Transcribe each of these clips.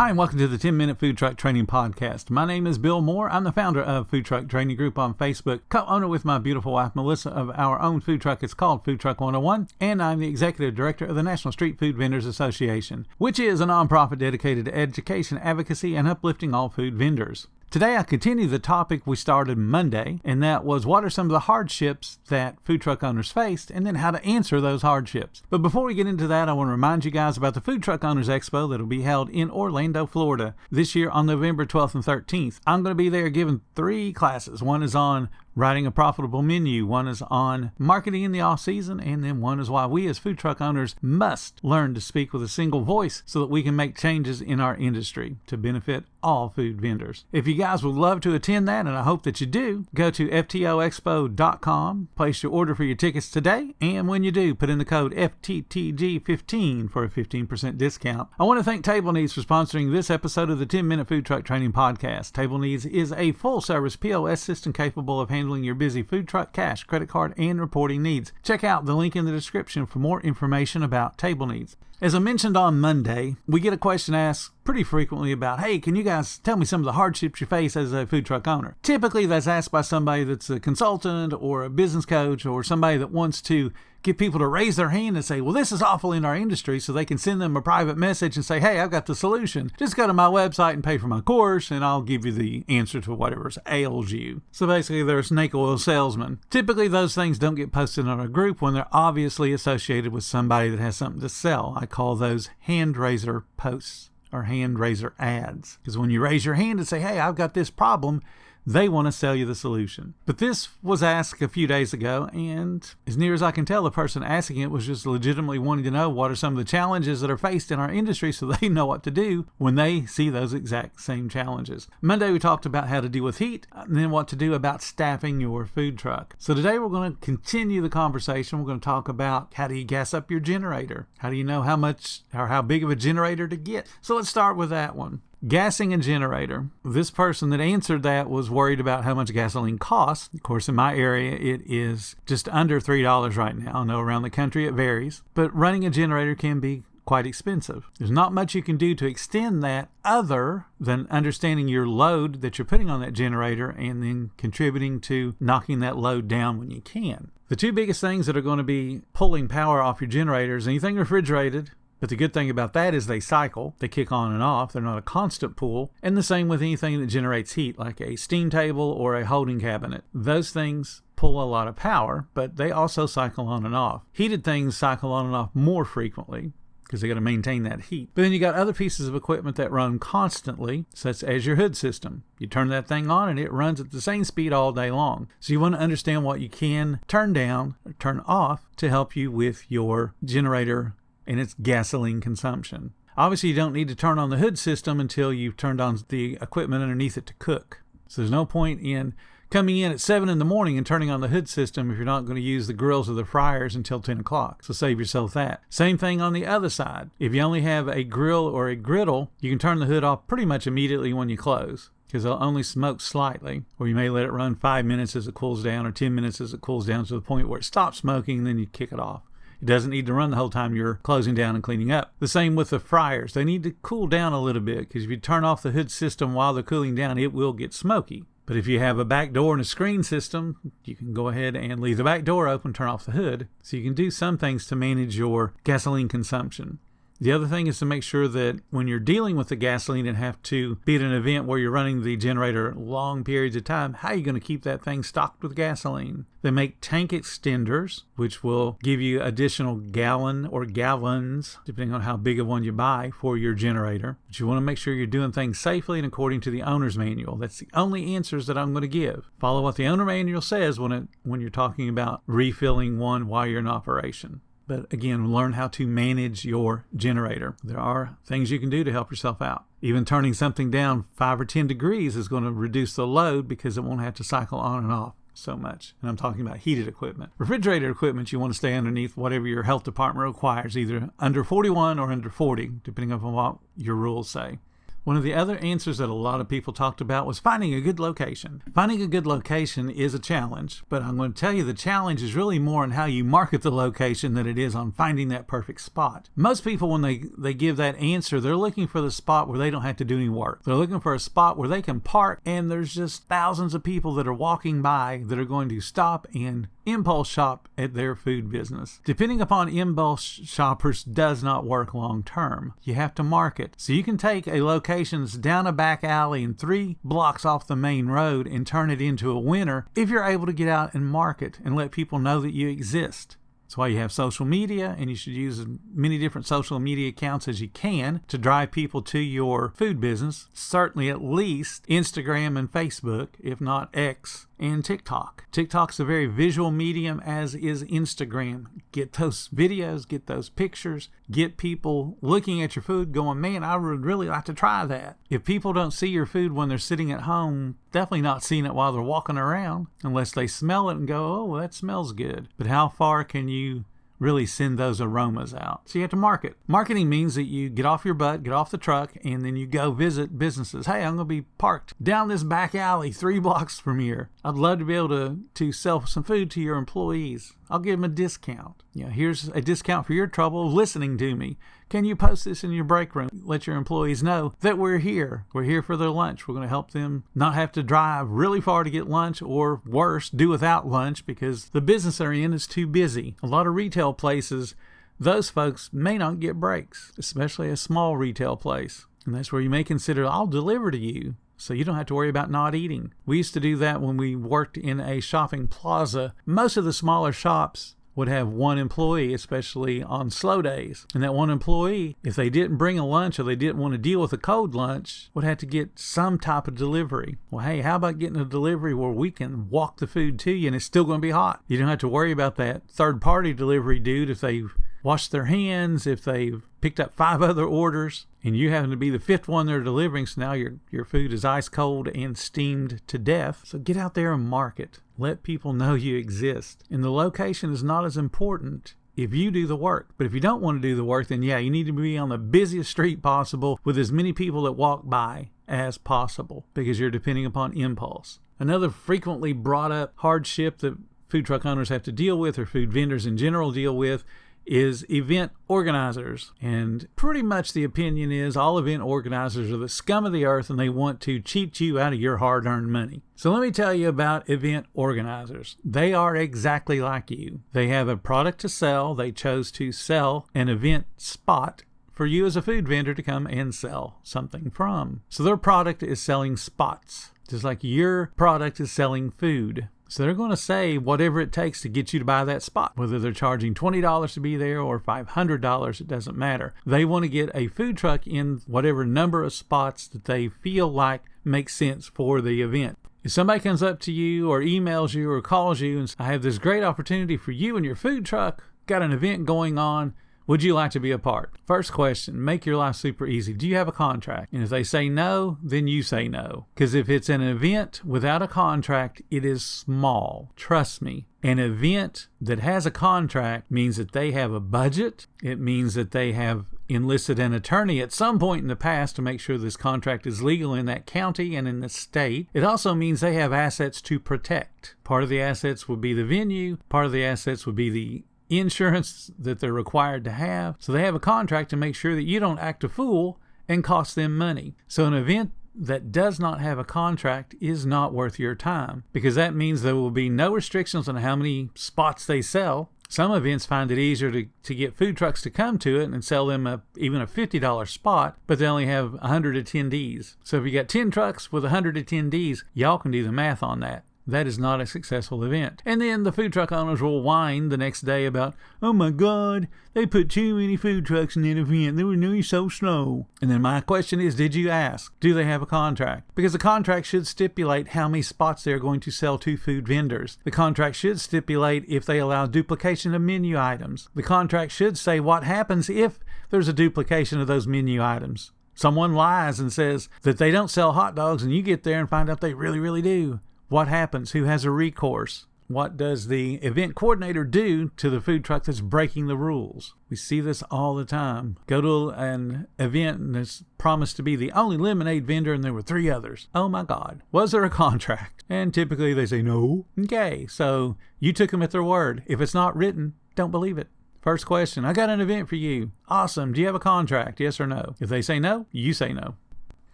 Hi, and welcome to the 10-Minute Food Truck Training Podcast. My name is Bill Moore. I'm the founder of Food Truck Training Group on Facebook, co-owner with my beautiful wife, Melissa, of our own food truck. It's called Food Truck 101, and I'm the executive director of the National Street Food Vendors Association, which is a nonprofit dedicated to education, advocacy, and uplifting all food vendors. Today, I continue the topic we started Monday, and that was what are some of the hardships that food truck owners faced, and then how to answer those hardships. But before we get into that, I want to remind you guys about the Food Truck Owners Expo that will be held in Orlando, Florida, this year on November 12th and 13th. I'm going to be there giving 3 classes. One is on writing a profitable menu, one is on marketing in the off-season, and then one is why we as food truck owners must learn to speak with a single voice so that we can make changes in our industry to benefit all food vendors. If you guys would love to attend that, and I hope that you do, go to FTOexpo.com, place your order for your tickets today, and when you do, put in the code FTTG15 for a 15% discount. I want to thank Table Needs for sponsoring this episode of the 10-Minute Food Truck Training Podcast. Table Needs is a full-service POS system capable of handling your busy food truck, cash, credit card, and reporting needs. Check out the link in the description for more information about Table Needs. As I mentioned on Monday, we get a question asked pretty frequently about, hey, can you guys tell me some of the hardships you face as a food truck owner? Typically, that's asked by somebody that's a consultant or a business coach or somebody that wants to get people to raise their hand and say, well, this is awful in our industry, so they can send them a private message and say, hey, I've got the solution. Just go to my website and pay for my course, and I'll give you the answer to whatever ails you. So basically, they're a snake oil salesman. Typically, those things don't get posted on a group when they're obviously associated with somebody that has something to sell. I call those hand raiser posts or hand raiser ads. Because when you raise your hand and say, hey, I've got this problem, they want to sell you the solution. But this was asked a few days ago, and as near as I can tell, the person asking it was just legitimately wanting to know what are some of the challenges that are faced in our industry so they know what to do when they see those exact same challenges. Monday, we talked about how to deal with heat, and then what to do about staffing your food truck. So today, we're going to continue the conversation. We're going to talk about how do you gas up your generator? How do you know how much or how big of a generator to get? So let's start with that one. Gassing a generator. This person that answered that was worried about how much gasoline costs. Of course, in my area, it is just under $3 right now. I know around the country it varies, but running a generator can be quite expensive. There's not much you can do to extend that other than understanding your load that you're putting on that generator and then contributing to knocking that load down when you can. The 2 biggest things that are going to be pulling power off your generators, anything refrigerated. But the good thing about that is they cycle. They kick on and off. They're not a constant pull. And the same with anything that generates heat, like a steam table or a holding cabinet. Those things pull a lot of power, but they also cycle on and off. Heated things cycle on and off more frequently because they got to maintain that heat. But then you got other pieces of equipment that run constantly, such as your hood system. You turn that thing on and it runs at the same speed all day long. So you want to understand what you can turn down or turn off to help you with your generator and its gasoline consumption. Obviously, you don't need to turn on the hood system until you've turned on the equipment underneath it to cook. So there's no point in coming in at 7 in the morning and turning on the hood system if you're not going to use the grills or the fryers until 10 o'clock. So save yourself that. Same thing on the other side. If you only have a grill or a griddle, you can turn the hood off pretty much immediately when you close, because it'll only smoke slightly, or you may let it run 5 minutes as it cools down or 10 minutes as it cools down to the point where it stops smoking, and then you kick it off. It doesn't need to run the whole time you're closing down and cleaning up. The same with the fryers. They need to cool down a little bit, because if you turn off the hood system while they're cooling down, it will get smoky. But if you have a back door and a screen system, you can go ahead and leave the back door open, turn off the hood. So you can do some things to manage your gasoline consumption. The other thing is to make sure that when you're dealing with the gasoline and have to be at an event where you're running the generator long periods of time, how are you going to keep that thing stocked with gasoline? They make tank extenders, which will give you additional gallon or gallons, depending on how big of one you buy for your generator. But you want to make sure you're doing things safely and according to the owner's manual. That's the only answers that I'm going to give. Follow what the owner manual says when you're talking about refilling one while you're in operation. But again, learn how to manage your generator. There are things you can do to help yourself out. Even turning something down 5 or 10 degrees is going to reduce the load because it won't have to cycle on and off so much. And I'm talking about heated equipment. Refrigerated equipment, you want to stay underneath whatever your health department requires, either under 41 or under 40, depending on what your rules say. One of the other answers that a lot of people talked about was finding a good location. Finding a good location is a challenge, but I'm going to tell you the challenge is really more on how you market the location than it is on finding that perfect spot. Most people, when they give that answer, they're looking for the spot where they don't have to do any work. They're looking for a spot where they can park and there's just thousands of people that are walking by that are going to stop and impulse shop at their food business. Depending upon impulse shoppers does not work long term. You have to market. So you can take a location that's down a back alley and 3 blocks off the main road and turn it into a winner if you're able to get out and market and let people know that you exist. That's why you have social media, and you should use as many different social media accounts as you can to drive people to your food business. Certainly at least Instagram and Facebook, if not X and TikTok. TikTok's a very visual medium, as is Instagram. Get those videos, get those pictures, get people looking at your food going, man, I would really like to try that. If people don't see your food when they're sitting at home, definitely not seeing it while they're walking around, unless they smell it and go, oh, well, that smells good. But how far can you really send those aromas out? So you have to market. Marketing means that you get off your butt, get off the truck, and then you go visit businesses. Hey, I'm going to be parked down this back alley 3 blocks from here. I'd love to be able to sell some food to your employees. I'll give them a discount. Here's a discount for your trouble of listening to me. Can you post this in your break room? Let your employees know that we're here. We're here for their lunch. We're going to help them not have to drive really far to get lunch, or worse, do without lunch because the business they're in is too busy. A lot of retail places, those folks may not get breaks, especially a small retail place. And that's where you may consider, I'll deliver to you, so you don't have to worry about not eating. We used to do that when we worked in a shopping plaza. Most of the smaller shops would have 1 employee, especially on slow days. And that 1 employee, if they didn't bring a lunch or they didn't want to deal with a cold lunch, would have to get some type of delivery. Well, hey, how about getting a delivery where we can walk the food to you and it's still going to be hot? You don't have to worry about that third-party delivery dude if they've washed their hands, if they've picked up 5 other orders, and you happen to be the 5th one they're delivering, so now your food is ice cold and steamed to death. So get out there and market. Let people know you exist. And the location is not as important if you do the work. But if you don't want to do the work, then yeah, you need to be on the busiest street possible with as many people that walk by as possible, because you're depending upon impulse. Another frequently brought up hardship that food truck owners have to deal with, or food vendors in general deal with, is event organizers. And pretty much the opinion is all event organizers are the scum of the earth and they want to cheat you out of your hard-earned money. So let me tell you about event organizers. They are exactly like you. They have a product to sell. They chose to sell an event spot for you as a food vendor to come and sell something from. So their product is selling spots, just like your product is selling food. So they're going to say whatever it takes to get you to buy that spot. Whether they're charging $20 to be there or $500, it doesn't matter. They want to get a food truck in whatever number of spots that they feel like makes sense for the event. If somebody comes up to you or emails you or calls you and says, I have this great opportunity for you and your food truck, got an event going on, would you like to be a part? First question, make your life super easy. Do you have a contract? And if they say no, then you say no. Because if it's an event without a contract, it is small. Trust me. An event that has a contract means that they have a budget. It means that they have enlisted an attorney at some point in the past to make sure this contract is legal in that county and in the state. It also means they have assets to protect. Part of the assets would be the venue. Part of the assets would be the insurance that they're required to have. So they have a contract to make sure that you don't act a fool and cost them money. So an event that does not have a contract is not worth your time, because that means there will be no restrictions on how many spots they sell. Some events find it easier to get food trucks to come to it and sell them even a $50 spot, but they only have 100 attendees. So if you got 10 trucks with 100 attendees, y'all can do the math on that. That is not a successful event. And then the food truck owners will whine the next day about, oh my God, they put too many food trucks in that event. They were doing so slow. And then my question is, did you ask? Do they have a contract? Because the contract should stipulate how many spots they're going to sell to food vendors. The contract should stipulate if they allow duplication of menu items. The contract should say what happens if there's a duplication of those menu items. Someone lies and says that they don't sell hot dogs and you get there and find out they really, really do. What happens? Who has a recourse? what does the event coordinator do to the food truck that's breaking the rules? We see this all the time. Go to an event and it's promised to be the only lemonade vendor and there were 3 others. Oh my God. Was there a contract? And typically they say no. Okay, so you took them at their word. If it's not written, don't believe it. First question, I got an event for you. Awesome. Do you have a contract? Yes or no? If they say no, you say no.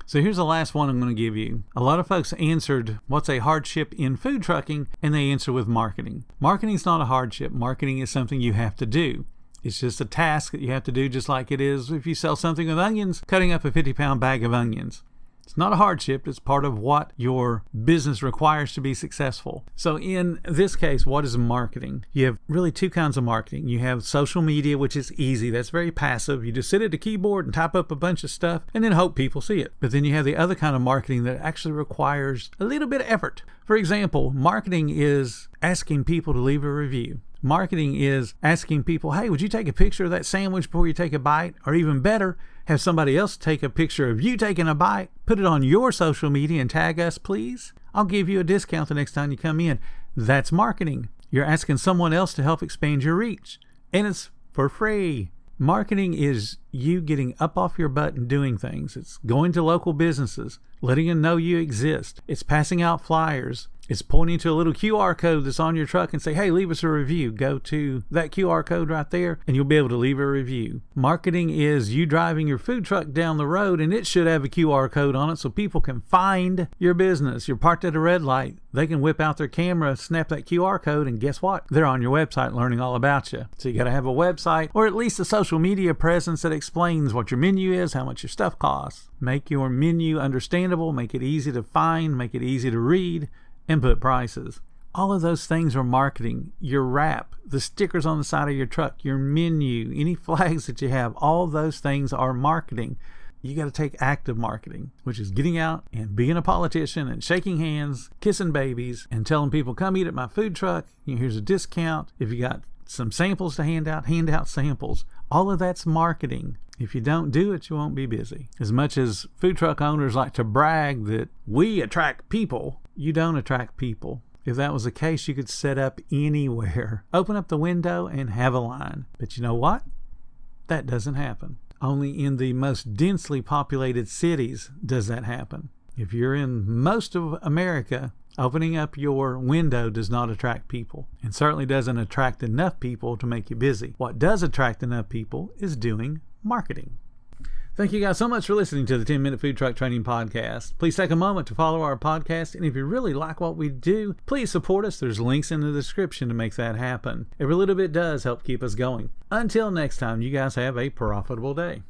So here's the last one I'm going to give you. A lot of folks answered what's a hardship in food trucking, and they answer with marketing. Marketing's not a hardship. Marketing is something you have to do. It's just a task that you have to do, just like it is if you sell something with onions, cutting up a 50-pound bag of onions. It's not a hardship. It's part of what your business requires to be successful. So in this case, what is marketing? You have really 2 kinds of marketing. You have social media, which is easy. That's very passive. You just sit at a keyboard and type up a bunch of stuff and then hope people see it. But then you have the other kind of marketing that actually requires a little bit of effort. For example, marketing is asking people to leave a review. Marketing is asking people, hey, would you take a picture of that sandwich before you take a bite? Or even better, have somebody else take a picture of you taking a bite, put it on your social media and tag us, please. I'll give you a discount the next time you come in. That's marketing. You're asking someone else to help expand your reach. And it's for free. Marketing is you getting up off your butt and doing things. It's going to local businesses, letting them know you exist. It's passing out flyers. It's pointing to a little QR code that's on your truck and say, hey, leave us a review. Go to that QR code right there and you'll be able to leave a review. Marketing is you driving your food truck down the road and it should have a QR code on it so people can find your business. You're parked at a red light. They can whip out their camera, snap that QR code, and guess what? They're on your website learning all about you. So you got to have a website or at least a social media presence that explains what your menu is, how much your stuff costs. Make your menu understandable, make it easy to find, make it easy to read, and put prices. All of those things are marketing. Your wrap, the stickers on the side of your truck, your menu, any flags that you have, all those things are marketing. You got to take active marketing, which is getting out and being a politician and shaking hands, kissing babies, and telling people, come eat at my food truck. Here's a discount. If you got some samples to hand out samples. All of that's marketing. If you don't do it, you won't be busy. As much as food truck owners like to brag that we attract people, you don't attract people. If that was the case, you could set up anywhere. Open up the window and have a line. But you know what? That doesn't happen. Only in the most densely populated cities does that happen. If you're in most of America, opening up your window does not attract people, and certainly doesn't attract enough people to make you busy. What does attract enough people is doing marketing. Thank you guys so much for listening to the 10-Minute Food Truck Training Podcast. Please take a moment to follow our podcast, and if you really like what we do, please support us. There's links in the description to make that happen. Every little bit does help keep us going. Until next time, you guys have a profitable day.